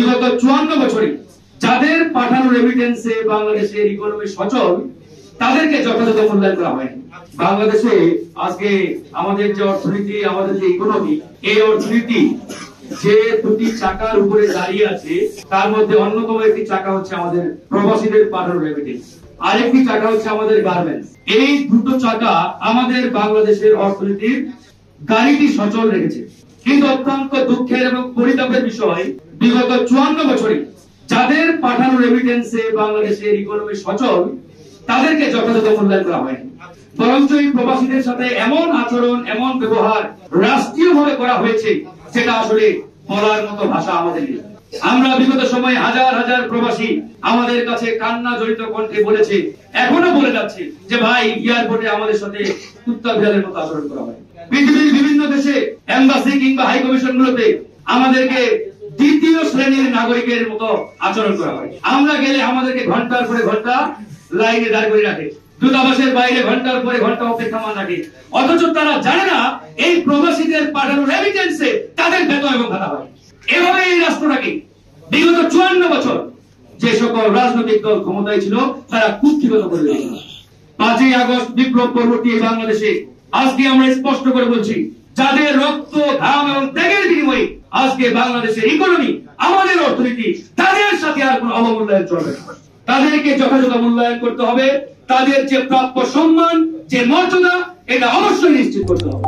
বিগত 54 বছরে যাদের পাঠানো রেমিটেন্সে বাংলাদেশের ইকোনমি সচল, তাদেরকে যথাযথ মূল্যায়ন করা হয়নি। বাংলাদেশে আজকে আমাদের যে অর্থনীতি, আমাদের যে ইকোনমি, এই অর্থনীতি যে দুটি চাকার উপরে দাঁড়িয়ে আছে, তার মধ্যে অন্যতম একটি চাকা হচ্ছে আমাদের প্রবাসীদের পাঠানো রেমিটেন্স, আরেকটি চাকা হচ্ছে আমাদের গার্মেন্টস। এই দুটো চাকা আমাদের বাংলাদেশের অর্থনীতির গাড়িটি সচল রেখেছে। কিন্তু অত্যন্ত দুঃখের এবং পরিতাপের বিষয়, বিগত 54 বছরে যাদের পাঠানো রেমিটেন্সে বাংলাদেশের ইকোনমি সচল, তাদেরকে যথাযথ মূল্যায়ন করা হয়নি। বরঞ্চ এই প্রবাসীদের সাথে এমন আচরণ, এমন ব্যবহার রাষ্ট্রীয়ভাবে করা হয়েছে, যেটা আসলে বলার মতো ভাষা আমাদের নেই। আমরা বিগত সময়ে হাজার হাজার প্রবাসী আমাদের কাছে কান্না জড়িত কণ্ঠে বলেছে, এখনো বলে যাচ্ছে যে ভাই, এয়ারপোর্টে আমাদের সাথে কুত্তা বিড়ালের মতো আচরণ করা হয়। পৃথিবীর বিভিন্ন দেশে এম্বাসি কিংবা হাই কমিশন গুলোতে আমাদেরকে দ্বিতীয় শ্রেণীর নাগরিকের মতো আচরণ করা হয়। আমরা গেলে আমাদেরকে ঘন্টার পরে ঘন্টা লাইনে দাঁড় করে রাখে, দূতাবাসের বাইরে ঘন্টার পরে ঘন্টা অপেক্ষমান রাখে, অথচ তারা জানে না এই প্রবাসীদের পাঠানো রেমিটেন্সে তাদের বেতন এবং ভাতা হয়। এভাবে এই রাষ্ট্রটাকে বিগত 54 বছর যে সকল রাজনৈতিক দল ক্ষমতায় ছিল, তারা কুক্ষিগত করে দিয়েছিল। 5ই আগস্ট বিপ্লব পরবর্তী বাংলাদেশে আজকে আমরা স্পষ্ট করে বলছি, যাদের রক্ত, ঘাম এবং ত্যাগের বিনিময়ে আজকে বাংলাদেশের ইকোনমি, আমাদের অর্থনীতি, তাদের সাথে আর কোনো অবমূল্যায়ন চলবে না। তাদেরকে যথাযথ মূল্যায়ন করতে হবে। তাদের যে প্রাপ্য সম্মান, যে মর্যাদা, এটা অবশ্যই নিশ্চিত করতে হবে।